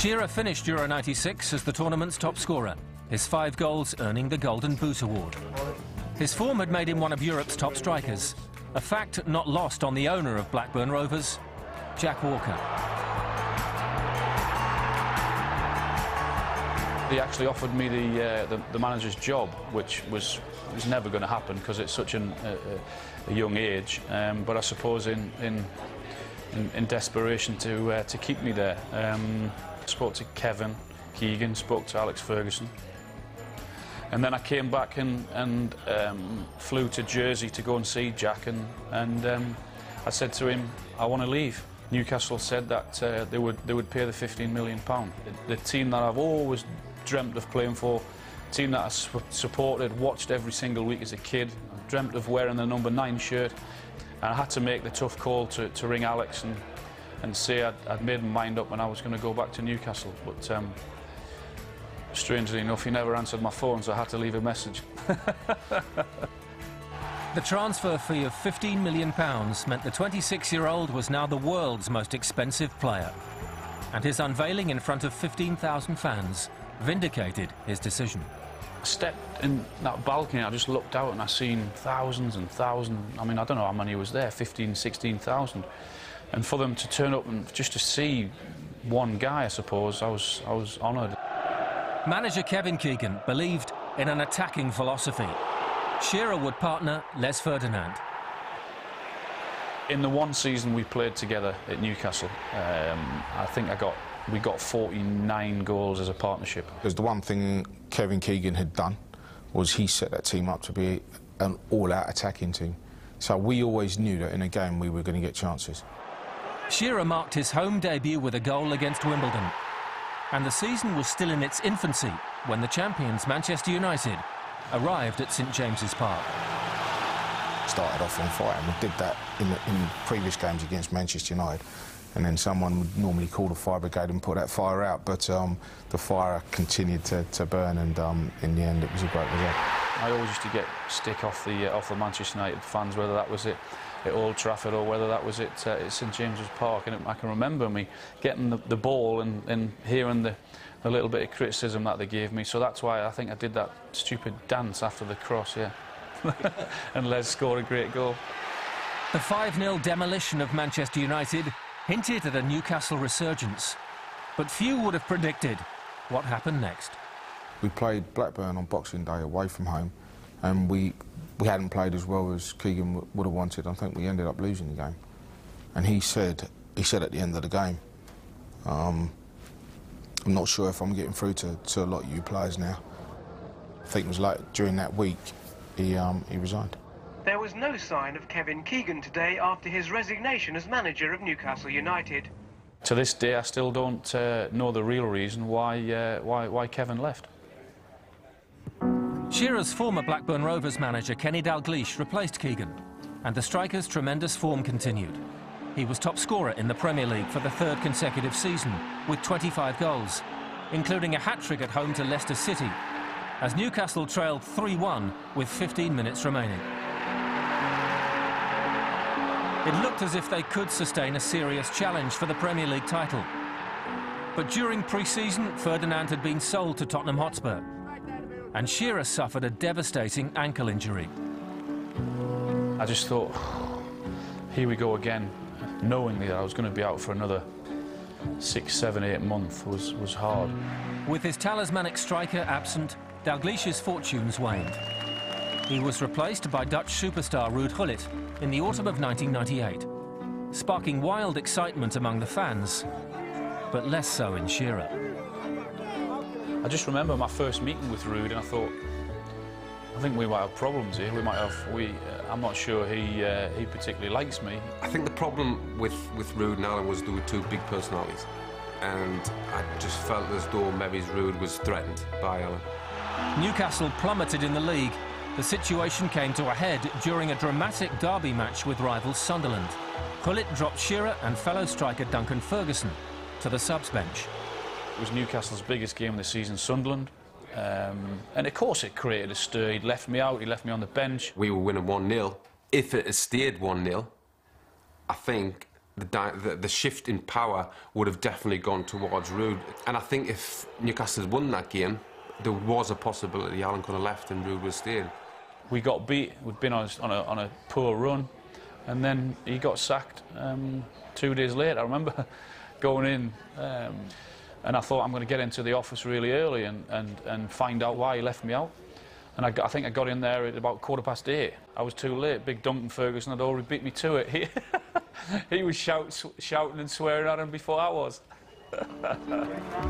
Shearer finished Euro 96 as the tournament's top scorer, his 5 goals earning the Golden Boot award. His form had made him one of Europe's top strikers, a fact not lost on the owner of Blackburn Rovers, Jack Walker. He actually offered me the manager's job, which was never going to happen because it's such a young age. But I suppose in desperation to keep me there, spoke to Kevin Keegan, spoke to Alex Ferguson, and then I came back and flew to Jersey to go and see Jack, and I said to him, I want to leave. Newcastle said that they would pay the £15 million. The team that I've always dreamt of playing for, team that I supported, watched every single week as a kid. I dreamt of wearing the number 9 shirt, and I had to make the tough call to ring Alex and say I'd made my mind up and I was going to go back to Newcastle. But strangely enough, he never answered my phone, so I had to leave a message. The transfer fee of £15 million meant the 26-year-old was now the world's most expensive player. And his unveiling in front of 15,000 fans vindicated his decision. I stepped in that balcony, I just looked out and I seen thousands and thousands. I mean, I don't know how many was there, 15, 16,000. And for them to turn up and just to see one guy, I suppose, I was honoured. Manager Kevin Keegan believed in an attacking philosophy. Shearer would partner Les Ferdinand. In the one season we played together at Newcastle, I think we got 49 goals as a partnership. Because the one thing Kevin Keegan had done was he set that team up to be an all-out attacking team. So we always knew that in a game we were going to get chances. Shearer marked his home debut with a goal against Wimbledon. And the season was still in its infancy when the champions, Manchester United, arrived at St James's Park. Started off on fire, and we did that in previous games against Manchester United. And then someone would normally call the fire brigade and put that fire out, but the fire continued to burn, and in the end it was a great result. I always used to get stick off the Manchester United fans, whether that was at Old Trafford or whether that was at St James's Park, and I can remember me getting the ball and hearing the little bit of criticism that they gave me, so that's why I think I did that stupid dance after the cross, yeah. And Les scored a great goal. The 5-0 demolition of Manchester United hinted at a Newcastle resurgence, but few would have predicted what happened next. We played Blackburn on Boxing Day away from home, and we hadn't played as well as Keegan would have wanted. I think we ended up losing the game. And he said at the end of the game, I'm not sure if I'm getting through to a lot of you players now. I think it was like during that week he resigned. There was no sign of Kevin Keegan today after his resignation as manager of Newcastle United. To this day, I still don't know the real reason why Kevin left. Shearer's former Blackburn Rovers manager Kenny Dalglish replaced Keegan, and the striker's tremendous form continued. He was top scorer in the Premier League for the 3rd consecutive season, with 25 goals, including a hat-trick at home to Leicester City, as Newcastle trailed 3-1 with 15 minutes remaining. It looked as if they could sustain a serious challenge for the Premier League title. But during pre-season, Ferdinand had been sold to Tottenham Hotspur, and Shearer suffered a devastating ankle injury. I just thought, here we go again, knowing that I was going to be out for another 6, 7, 8 months was hard. With his talismanic striker absent, Dalglish's fortunes waned. He was replaced by Dutch superstar Ruud Gullit in the autumn of 1998, sparking wild excitement among the fans, but less so in Shearer. I just remember my first meeting with Ruud, and I thought, I think we might have problems here. I'm not sure he particularly likes me. I think the problem with Ruud and Alan was there were 2 big personalities, and I just felt as though maybe Ruud was threatened by Alan. Newcastle plummeted in the league. The situation came to a head during a dramatic derby match with rivals Sunderland. Gullit dropped Shearer and fellow striker Duncan Ferguson to the subs bench. It was Newcastle's biggest game of the season, Sunderland. And of course it created a stir. He'd left me out, he left me on the bench. We were winning 1-0. If it had stayed 1-0, I think the shift in power would have definitely gone towards Ruud. And I think if Newcastle had won that game, there was a possibility Alan could have left and Ruud would have stayed. We got beat. We'd been on a poor run, and then he got sacked 2 days later. I remember going in, and I thought I'm going to get into the office really early and find out why he left me out. And I think I got in there at about 8:15. I was too late. Big Duncan Ferguson had already beat me to it. He was shouting and swearing at him before I was.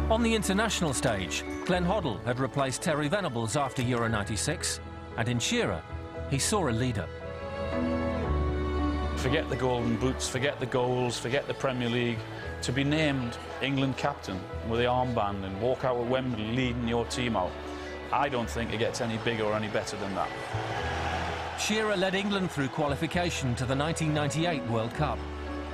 On the international stage, Glenn Hoddle had replaced Terry Venables after Euro '96, and in Shearer, he saw a leader. Forget the golden boots, forget the goals, forget the Premier League. To be named England captain with the armband and walk out at Wembley leading your team out, I don't think it gets any bigger or any better than that. Shearer led England through qualification to the 1998 World Cup,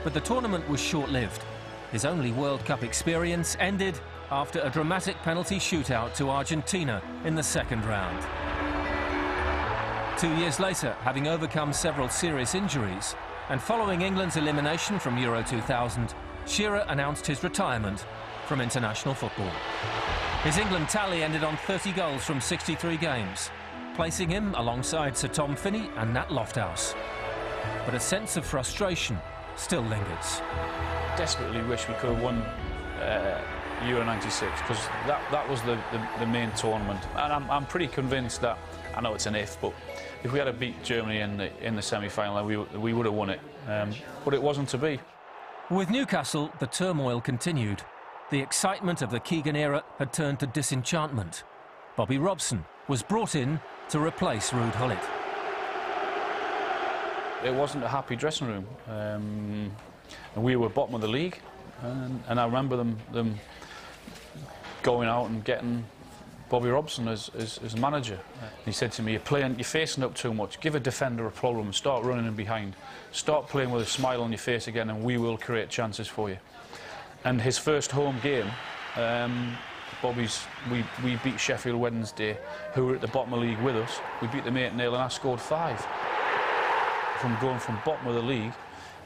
but the tournament was short-lived. His only World Cup experience ended after a dramatic penalty shootout to Argentina in the second round. 2 years later, having overcome several serious injuries, and following England's elimination from Euro 2000, Shearer announced his retirement from international football. His England tally ended on 30 goals from 63 games, placing him alongside Sir Tom Finney and Nat Lofthouse. But a sense of frustration still lingers. Desperately wish we could have won Euro '96, because that was the main tournament. And I'm pretty convinced that, I know it's an if, but if we had to beat Germany in the semi-final, we would have won it. But it wasn't to be. With Newcastle, the turmoil continued. The excitement of the Keegan era had turned to disenchantment. Bobby Robson was brought in to replace Ruud Gullit. It wasn't a happy dressing room. And we were bottom of the league, and I remember them going out and getting Bobby Robson as manager. He said to me, you're facing up too much, give a defender a problem and start running in behind. Start playing with a smile on your face again and we will create chances for you. And his first home game, we beat Sheffield Wednesday, who were at the bottom of the league with us. We beat them 8-0 and I scored 5. From going from bottom of the league,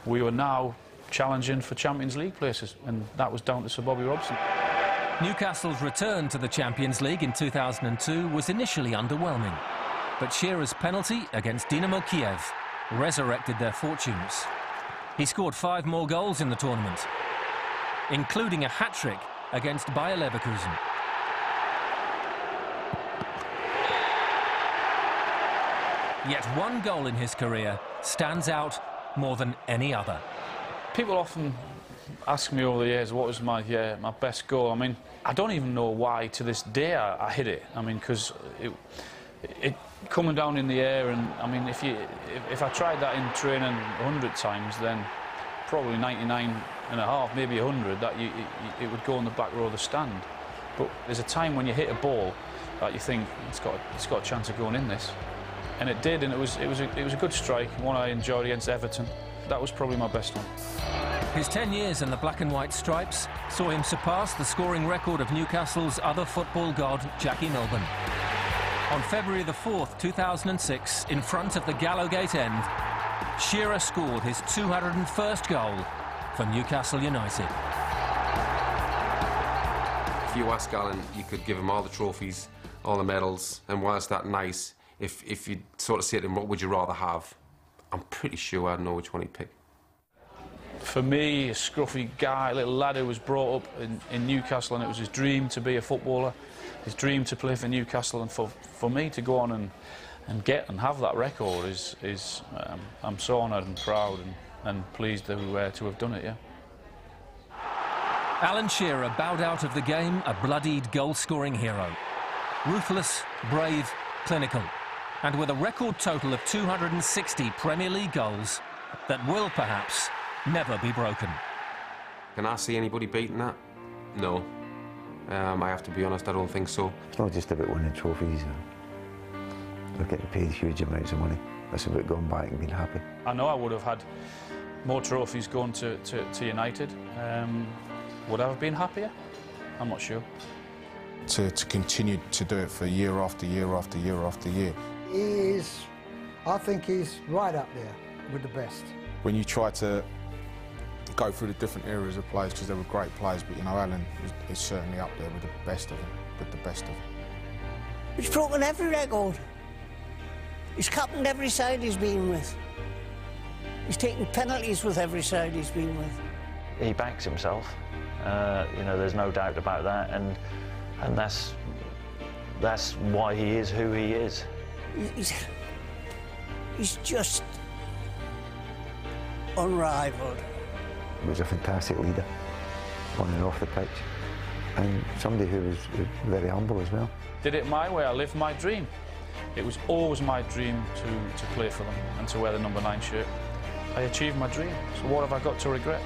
we were now challenging for Champions League places, and that was down to Sir Bobby Robson. Newcastle's return to the Champions League in 2002 was initially underwhelming, but Shearer's penalty against Dynamo Kiev resurrected their fortunes. He scored 5 more goals in the tournament, including a hat-trick against Bayer Leverkusen. Yet one goal in his career stands out more than any other. People often ask me over the years what was my best goal. I mean, I don't even know why to this day I hit it. I mean, because it coming down in the air, and I mean, if I tried that in training 100 times, then probably 99.5, maybe 100, that it would go in the back row of the stand. But there's a time when you hit a ball that you think it's got a chance of going in this, and it did, and it was a good strike, one I enjoyed against Everton. That was probably my best one. His 10 years in the black and white stripes saw him surpass the scoring record of Newcastle's other football god, Jackie Milburn. On February the 4th, 2006, in front of the Gallowgate end, Shearer scored his 201st goal for Newcastle United. If you ask Alan, you could give him all the trophies, all the medals, and whilst that nice, if you sort of say to him, what would you rather have? I'm pretty sure I'd know which one he'd pick. For me, a scruffy guy, a little lad who was brought up in Newcastle, and it was his dream to be a footballer, his dream to play for Newcastle, and for me to go on and get and have that record is I'm so honoured and proud and pleased to have done it, yeah. Alan Shearer bowed out of the game a bloodied goal-scoring hero. Ruthless, brave, clinical, and with a record total of 260 Premier League goals that will perhaps never be broken. Can I see anybody beating that? No. I have to be honest, I don't think so. It's not just about winning trophies. They're getting paid huge amounts of money. It's about going back and being happy. I know I would have had more trophies going to United. Would I have been happier? I'm not sure. To continue to do it for year after year after year after year. I think he's right up there with the best. When you try to go through the different eras of players because they were great players, but you know, Alan is certainly up there with the best of them, He's broken every record. He's captained every side he's been with. He's taken penalties with every side he's been with. He backs himself. You know, there's no doubt about that, and that's why he is who he is. He's just unrivaled. He was a fantastic leader, on and off the pitch, and somebody who was very humble as well. Did it my way, I lived my dream. It was always my dream to play for them and to wear the number 9 shirt. I achieved my dream, so what have I got to regret?